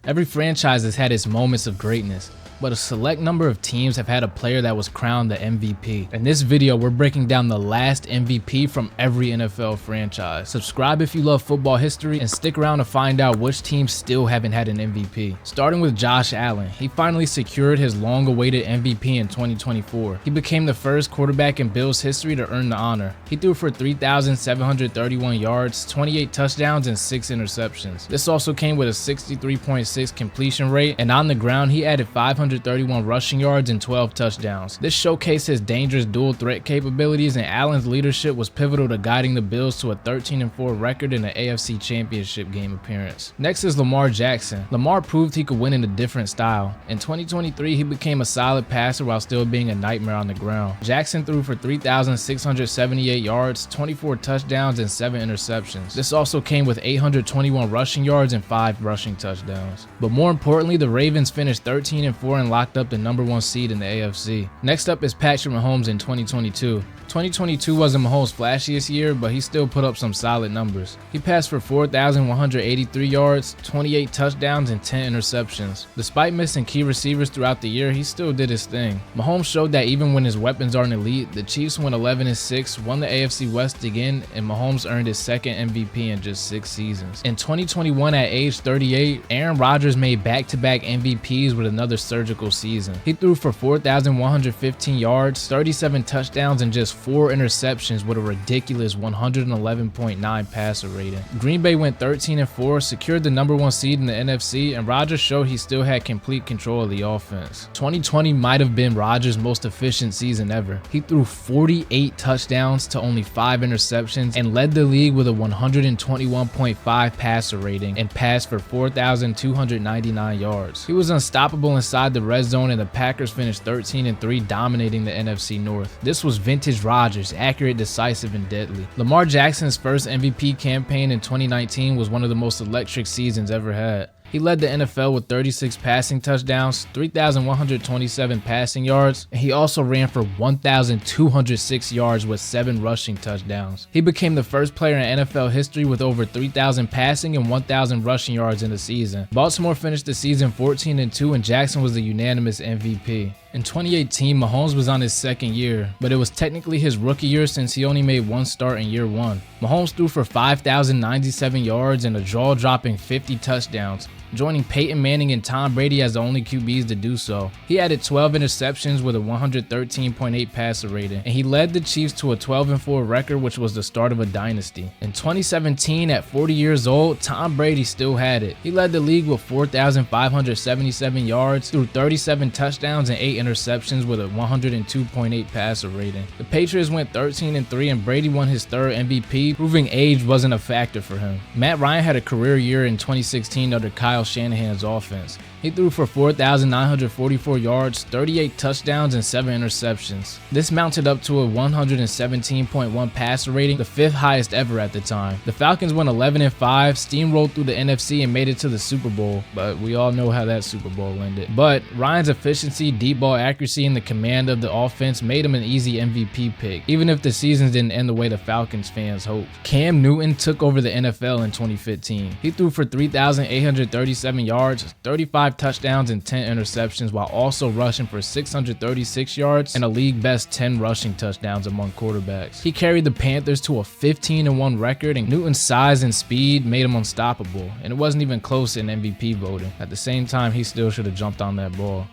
Every franchise has had its moments of greatness, but a select number of teams have had a player that was crowned the MVP. In this video, we're breaking down the last MVP from every NFL franchise. Subscribe if you love football history and stick around to find out which teams still haven't had an MVP. Starting with Josh Allen, he finally secured his long-awaited MVP in 2024. He became the first quarterback in Bills history to earn the honor. He threw for 3,731 yards, 28 touchdowns, and 6 interceptions. This also came with a 63.6 completion rate, and on the ground, he added 531 rushing yards and 12 touchdowns. This showcased his dangerous dual threat capabilities, and Allen's leadership was pivotal to guiding the Bills to a 13-4 record in the AFC Championship game appearance. Next is Lamar Jackson. Lamar proved he could win in a different style. In 2023, he became a solid passer while still being a nightmare on the ground. Jackson threw for 3,678 yards, 24 touchdowns, and 7 interceptions. This also came with 821 rushing yards and 5 rushing touchdowns. But more importantly, the Ravens finished 13-4 and locked up the #1 seed in the AFC. Next up is Patrick Mahomes in 2022. 2022 wasn't Mahomes' flashiest year, but he still put up some solid numbers. He passed for 4,183 yards, 28 touchdowns, and 10 interceptions. Despite missing key receivers throughout the year, he still did his thing. Mahomes showed that even when his weapons aren't elite, the Chiefs went 11-6, won the AFC West again, and Mahomes earned his second MVP in just 6 seasons. In 2021, at age 38, Aaron Rodgers made back-to-back MVPs with another surgical season. He threw for 4,115 yards, 37 touchdowns, and just 4 interceptions with a ridiculous 111.9 passer rating. Green Bay went 13-4, secured the #1 seed in the NFC, and Rodgers showed he still had complete control of the offense. 2020 might have been Rodgers' most efficient season ever. He threw 48 touchdowns to only 5 interceptions and led the league with a 121.5 passer rating and passed for 4,299 yards. He was unstoppable inside the red zone, and the Packers finished 13-3, dominating the NFC North. This was vintage Rodgers, accurate, decisive, and deadly. Lamar Jackson's first MVP campaign in 2019 was one of the most electric seasons ever had. He led the NFL with 36 passing touchdowns, 3,127 passing yards, and he also ran for 1,206 yards with 7 rushing touchdowns. He became the first player in NFL history with over 3,000 passing and 1,000 rushing yards in a season. Baltimore finished the season 14-2, and Jackson was the unanimous MVP. In 2018, Mahomes was on his second year, but it was technically his rookie year since he only made 1 start in year 1. Mahomes threw for 5,097 yards and a jaw-dropping 50 touchdowns, joining Peyton Manning and Tom Brady as the only QBs to do so. He added 12 interceptions with a 113.8 passer rating, and he led the Chiefs to a 12-4 record, which was the start of a dynasty. In 2017, at 40 years old, Tom Brady still had it. He led the league with 4,577 yards, threw 37 touchdowns and 8 interceptions with a 102.8 passer rating. The Patriots went 13-3, and Brady won his 3rd MVP, proving age wasn't a factor for him. Matt Ryan had a career year in 2016 under Kyle Shanahan's offense. He threw for 4,944 yards, 38 touchdowns, and 7 interceptions. This mounted up to a 117.1 passer rating, the 5th highest ever at the time. The Falcons went 11-5, steamrolled through the NFC, and made it to the Super Bowl, but we all know how that Super Bowl ended. But Ryan's efficiency, deep ball accuracy, and the command of the offense made him an easy MVP pick, even if the seasons didn't end the way the Falcons fans hoped. Cam Newton took over the NFL in 2015. He threw for 3,837 yards, 35 touchdowns, and 10 interceptions, while also rushing for 636 yards and a league-best 10 rushing touchdowns among quarterbacks. He carried the Panthers to a 15-1 record, and Newton's size and speed made him unstoppable, and it wasn't even close in MVP voting. At the same time, he still should have jumped on that ball.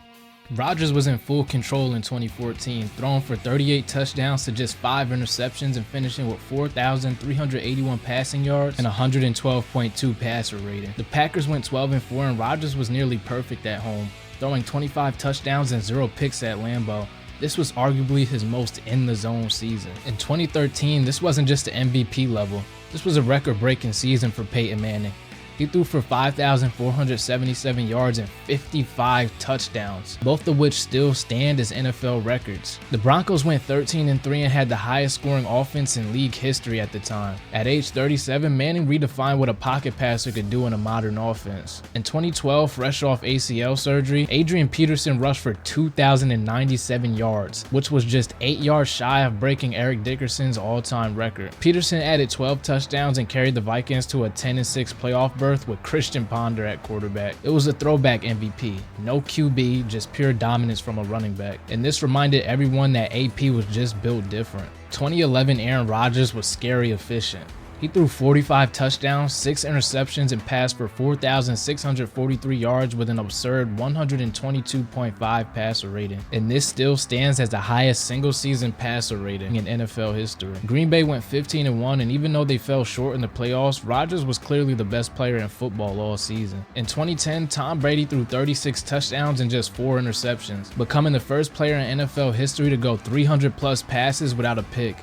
Rodgers was in full control in 2014, throwing for 38 touchdowns to just 5 interceptions and finishing with 4,381 passing yards and 112.2 passer rating. The Packers went 12-4, and Rodgers was nearly perfect at home, throwing 25 touchdowns and 0 picks at Lambeau. This was arguably his most in-the-zone season. In 2013, this wasn't just the MVP level. This was a record-breaking season for Peyton Manning. He threw for 5,477 yards and 55 touchdowns, both of which still stand as NFL records. The Broncos went 13-3 and had the highest scoring offense in league history at the time. At age 37, Manning redefined what a pocket passer could do in a modern offense. In 2012, fresh off ACL surgery, Adrian Peterson rushed for 2,097 yards, which was just 8 yards shy of breaking Eric Dickerson's all-time record. Peterson added 12 touchdowns and carried the Vikings to a 10-6 playoff berth with Christian Ponder at quarterback. It was a throwback MVP. No QB, just pure dominance from a running back. And this reminded everyone that AP was just built different. 2011 Aaron Rodgers was scary efficient. He threw 45 touchdowns, 6 interceptions, and passed for 4,643 yards with an absurd 122.5 passer rating. And this still stands as the highest single-season passer rating in NFL history. Green Bay went 15-1, and even though they fell short in the playoffs, Rodgers was clearly the best player in football all season. In 2010, Tom Brady threw 36 touchdowns and just 4 interceptions, becoming the first player in NFL history to go 300-plus passes without a pick.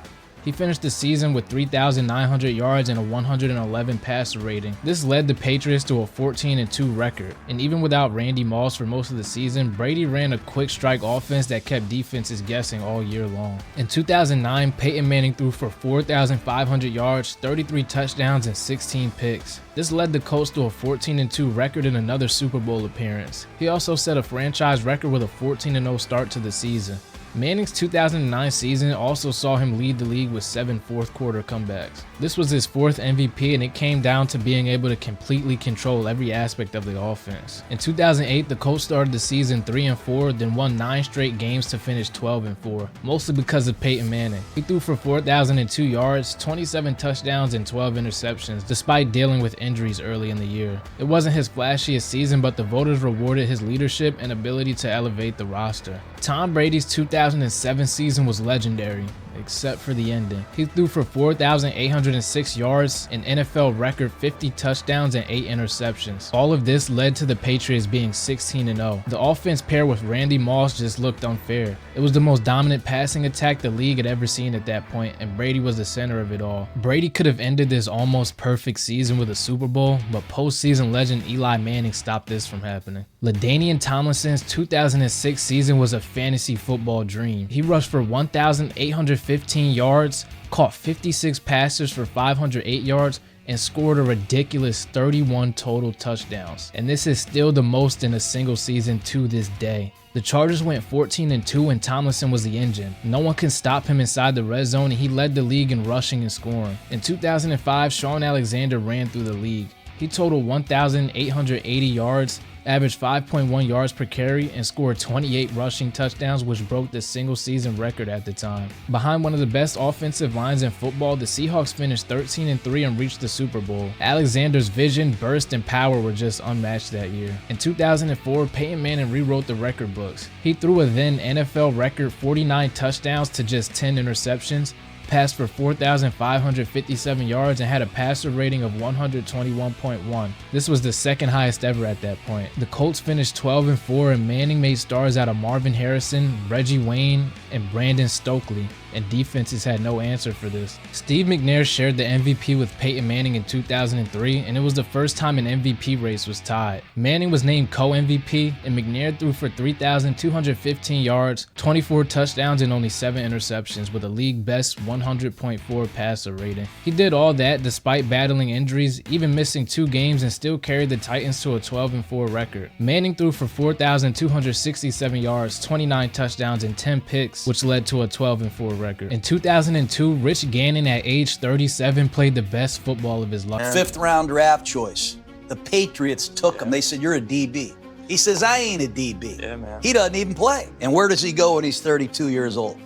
He finished the season with 3,900 yards and a 111 passer rating. This led the Patriots to a 14-2 record. And even without Randy Moss for most of the season, Brady ran a quick strike offense that kept defenses guessing all year long. In 2009, Peyton Manning threw for 4,500 yards, 33 touchdowns, and 16 picks. This led the Colts to a 14-2 record and another Super Bowl appearance. He also set a franchise record with a 14-0 start to the season. Manning's 2009 season also saw him lead the league with 7 fourth-quarter comebacks. This was his 4th MVP, and it came down to being able to completely control every aspect of the offense. In 2008, the Colts started the season 3-4, then won 9 straight games to finish 12-4, mostly because of Peyton Manning. He threw for 4,002 yards, 27 touchdowns, and 12 interceptions, despite dealing with injuries early in the year. It wasn't his flashiest season, but the voters rewarded his leadership and ability to elevate the roster. Tom Brady's 2007 season was legendary, except for the ending. He threw for 4,806 yards, an NFL record 50 touchdowns, and 8 interceptions. All of this led to the Patriots being 16-0. The offense paired with Randy Moss just looked unfair. It was the most dominant passing attack the league had ever seen at that point, and Brady was the center of it all. Brady could have ended this almost perfect season with a Super Bowl, but postseason legend Eli Manning stopped this from happening. LaDainian Tomlinson's 2006 season was a fantasy football dream. He rushed for 1,815 yards, caught 56 passes for 508 yards, and scored a ridiculous 31 total touchdowns. And this is still the most in a single season to this day. The Chargers went 14-2 and Tomlinson was the engine. No one can stop him inside the red zone, and he led the league in rushing and scoring. In 2005, Shaun Alexander ran through the league. He totaled 1,880 yards, averaged 5.1 yards per carry, and scored 28 rushing touchdowns, which broke the single-season record at the time. Behind one of the best offensive lines in football, the Seahawks finished 13-3 and reached the Super Bowl. Alexander's vision, burst, and power were just unmatched that year. In 2004, Peyton Manning rewrote the record books. He threw a then NFL record 49 touchdowns to just 10 interceptions, passed for 4,557 yards, and had a passer rating of 121.1. This was the second highest ever at that point. The Colts finished 12-4, and Manning made stars out of Marvin Harrison, Reggie Wayne, and Brandon Stokely, and defenses had no answer for this. Steve McNair shared the MVP with Peyton Manning in 2003, and it was the first time an MVP race was tied. Manning was named co-MVP, and McNair threw for 3,215 yards, 24 touchdowns, and only 7 interceptions, with a league-best 100.4 passer rating. He did all that despite battling injuries, even missing 2 games, and still carried the Titans to a 12-4 record. Manning threw for 4,267 yards, 29 touchdowns, and 10 picks, which led to a 12-4 record. In 2002, Rich Gannon at age 37 played the best football of his life. 5th round draft choice. The Patriots took him. They said, "You're a DB." He says, "I ain't a DB." Yeah, man. He doesn't even play. And where does he go when he's 32 years old?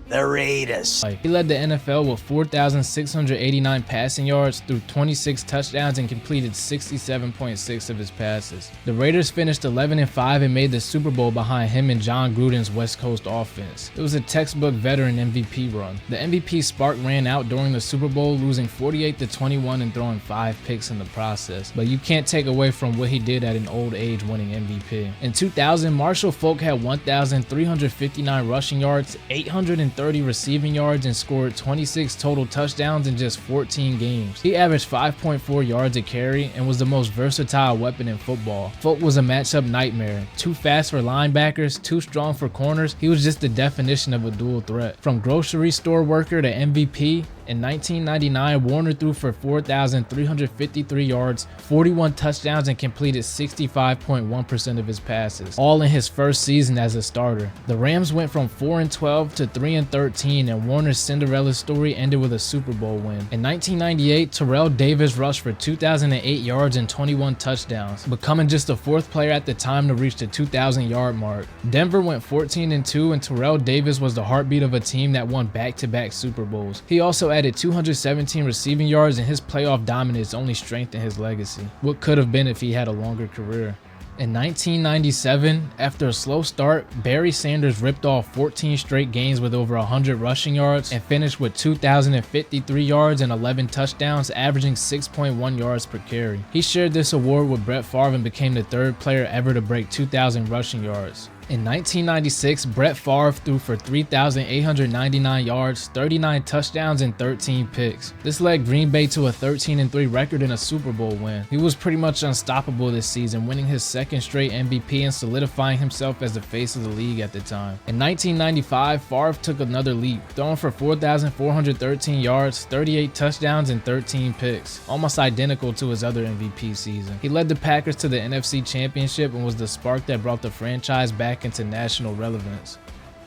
The Raiders. He led the NFL with 4,689 passing yards, threw 26 touchdowns, and completed 67.6 of his passes. The Raiders finished 11-5 and made the Super Bowl behind him and John Gruden's West Coast offense. It was a textbook veteran MVP run. The MVP spark ran out during the Super Bowl, losing 48-21 and throwing 5 picks in the process. But you can't take away from what he did at an old age winning MVP. In 2000, Marshall Faulk had 1,359 rushing yards, 830 receiving yards, and scored 26 total touchdowns in just 14 games. He averaged 5.4 yards a carry and was the most versatile weapon in football. Faulk was a matchup nightmare. Too fast for linebackers, too strong for corners. He was just the definition of a dual threat. From grocery store worker to MVP, In 1999, Warner threw for 4,353 yards, 41 touchdowns, and completed 65.1% of his passes, all in his first season as a starter. The Rams went from 4-12 to 3-13, and Warner's Cinderella story ended with a Super Bowl win. In 1998, Terrell Davis rushed for 2,008 yards and 21 touchdowns, becoming just the fourth player at the time to reach the 2,000-yard mark. Denver went 14-2, and Terrell Davis was the heartbeat of a team that won back-to-back Super Bowls. He also added 217 receiving yards, and his playoff dominance only strengthened his legacy. What could have been if he had a longer career. In 1997, after a slow start, Barry Sanders ripped off 14 straight games with over 100 rushing yards and finished with 2,053 yards and 11 touchdowns, averaging 6.1 yards per carry. He shared this award with Brett Favre and became the third player ever to break 2,000 rushing yards. In 1996, Brett Favre threw for 3,899 yards, 39 touchdowns, and 13 picks. This led Green Bay to a 13-3 record and a Super Bowl win. He was pretty much unstoppable this season, winning his second straight MVP and solidifying himself as the face of the league at the time. In 1995, Favre took another leap, throwing for 4,413 yards, 38 touchdowns, and 13 picks, almost identical to his other MVP season. He led the Packers to the NFC Championship and was the spark that brought the franchise back into national relevance.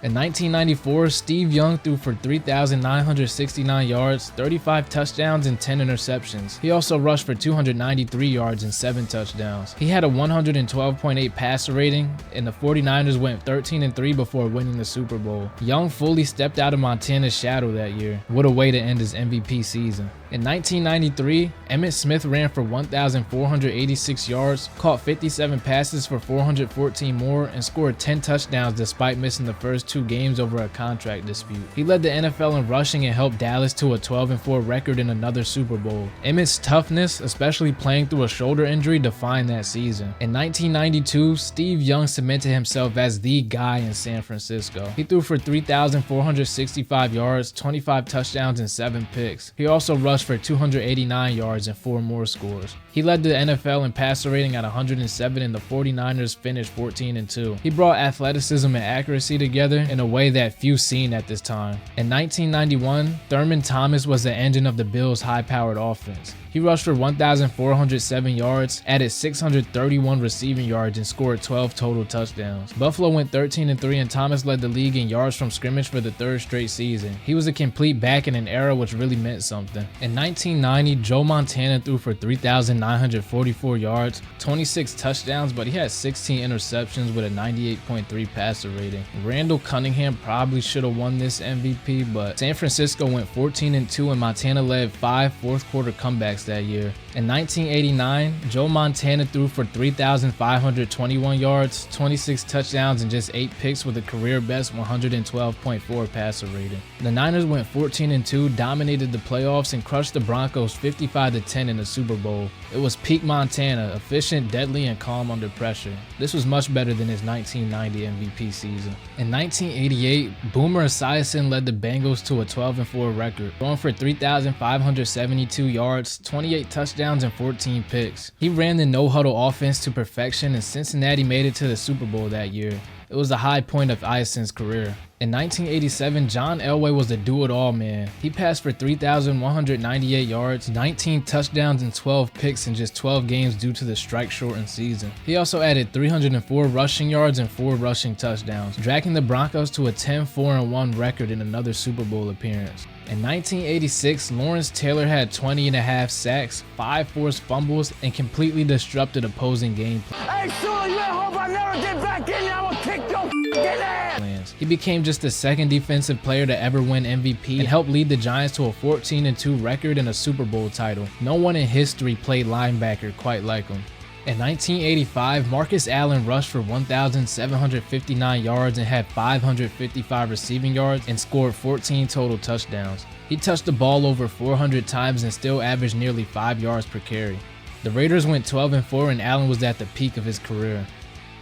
In 1994, Steve Young threw for 3,969 yards, 35 touchdowns, and 10 interceptions. He also rushed for 293 yards and 7 touchdowns. He had a 112.8 passer rating, and the 49ers went 13-3 before winning the Super Bowl. Young fully stepped out of Montana's shadow that year. What a way to end his MVP season. In 1993, Emmitt Smith ran for 1,486 yards, caught 57 passes for 414 more, and scored 10 touchdowns despite missing the first 2 games over a contract dispute. He led the NFL in rushing and helped Dallas to a 12-4 record in another Super Bowl. Emmitt's toughness, especially playing through a shoulder injury, defined that season. In 1992, Steve Young cemented himself as the guy in San Francisco. He threw for 3,465 yards, 25 touchdowns, and 7 picks. He also rushed for 289 yards and 4 more scores. He led the NFL in passer rating at 107, and the 49ers finished 14-2. He brought athleticism and accuracy together in a way that few seen at this time. In 1991, Thurman Thomas was the engine of the Bills' high-powered offense. He rushed for 1,407 yards, added 631 receiving yards, and scored 12 total touchdowns. Buffalo went 13-3, and Thomas led the league in yards from scrimmage for the 3rd straight season. He was a complete back in an era which really meant something. In 1990, Joe Montana threw for 3,944 yards, 26 touchdowns, but he had 16 interceptions with a 98.3 passer rating. Randall Cunningham probably should have won this MVP, but San Francisco went 14-2, and Montana led 5 fourth-quarter comebacks that year. In 1989, Joe Montana threw for 3,521 yards, 26 touchdowns, and just 8 picks with a career-best 112.4 passer rating. The Niners went 14-2, dominated the playoffs, and crushed the Broncos 55-10 in the Super Bowl. It was peak Montana, efficient, deadly, and calm under pressure. This was much better than his 1990 MVP season. In 1988, Boomer Esiason led the Bengals to a 12-4 record, throwing for 3,572 yards, 28 touchdowns, and 14 picks. He ran the no-huddle offense to perfection, and Cincinnati made it to the Super Bowl that year. It was the high point of Esiason's career. In 1987, John Elway was the do-it-all man. He passed for 3,198 yards, 19 touchdowns, and 12 picks in just 12 games due to the strike-shortened season. He also added 304 rushing yards and 4 rushing touchdowns, dragging the Broncos to a 10-4-1 record in another Super Bowl appearance. In 1986, Lawrence Taylor had 20.5 sacks, 5 forced fumbles, and completely disrupted opposing gameplay. Hey, Sully, you better hope I never get back in there. I'm gonna kick your ass. He became just the 2nd defensive player to ever win MVP and helped lead the Giants to a 14-2 record and a Super Bowl title. No one in history played linebacker quite like him. In 1985, Marcus Allen rushed for 1,759 yards and had 555 receiving yards and scored 14 total touchdowns. He touched the ball over 400 times and still averaged nearly 5 yards per carry. The Raiders went 12-4, and Allen was at the peak of his career.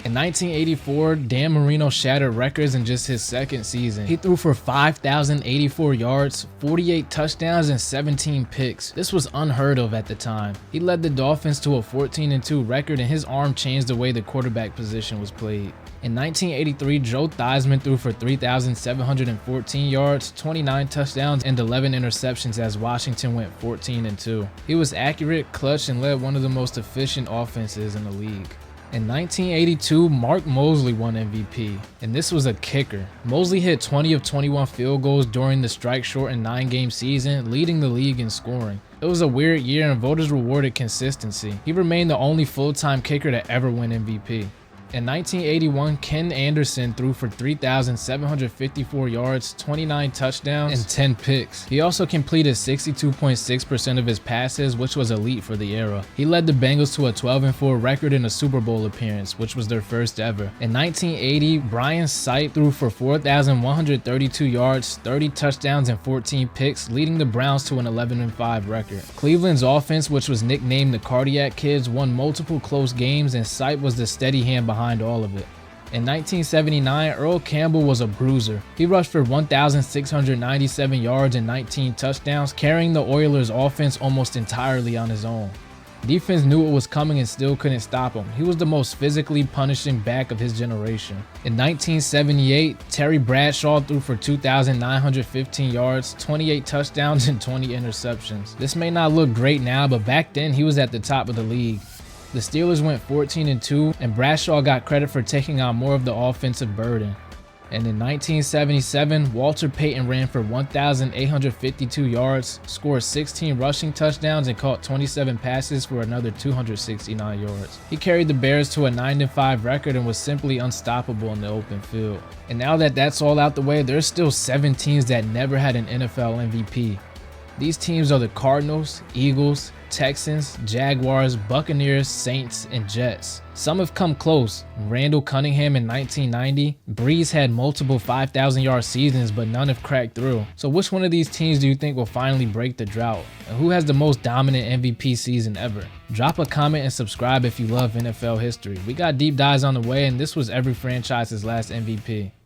In 1984, Dan Marino shattered records in just his second season. He threw for 5,084 yards, 48 touchdowns, and 17 picks. This was unheard of at the time. He led the Dolphins to a 14-2 record, and his arm changed the way the quarterback position was played. In 1983, Joe Theismann threw for 3,714 yards, 29 touchdowns, and 11 interceptions as Washington went 14-2. He was accurate, clutch, and led one of the most efficient offenses in the league. In 1982, Mark Mosley won MVP, and this was a kicker. Mosley hit 20 of 21 field goals during the strike-shortened 9-game season, leading the league in scoring. It was a weird year, and voters rewarded consistency. He remained the only full-time kicker to ever win MVP. In 1981, Ken Anderson threw for 3,754 yards, 29 touchdowns, and 10 picks. He also completed 62.6% of his passes, which was elite for the era. He led the Bengals to a 12-4 record in a Super Bowl appearance, which was their first ever. In 1980, Brian Sight threw for 4,132 yards, 30 touchdowns, and 14 picks, leading the Browns to an 11-5 record. Cleveland's offense, which was nicknamed the Cardiac Kids, won multiple close games, and Sight was the steady hand behind all of it. In 1979, Earl Campbell was a bruiser. He rushed for 1,697 yards and 19 touchdowns, carrying the Oilers' offense almost entirely on his own. Defense knew it was coming and still couldn't stop him. He was the most physically punishing back of his generation. In 1978, Terry Bradshaw threw for 2,915 yards, 28 touchdowns, and 20 interceptions. This may not look great now, but back then he was at the top of the league. The Steelers went 14-2, and Bradshaw got credit for taking on more of the offensive burden. And in 1977, Walter Payton ran for 1,852 yards, scored 16 rushing touchdowns, and caught 27 passes for another 269 yards. He carried the Bears to a 9-5 record and was simply unstoppable in the open field. And now that that's all out the way, there's still 7 teams that never had an NFL MVP. These teams are the Cardinals, Eagles, Texans, Jaguars, Buccaneers, Saints, and Jets. Some have come close. Randall Cunningham in 1990. Breeze had multiple 5,000-yard seasons, but none have cracked through. So which one of these teams do you think will finally break the drought? And who has the most dominant MVP season ever? Drop a comment and subscribe if you love NFL history. We got deep dives on the way, and this was every franchise's last MVP.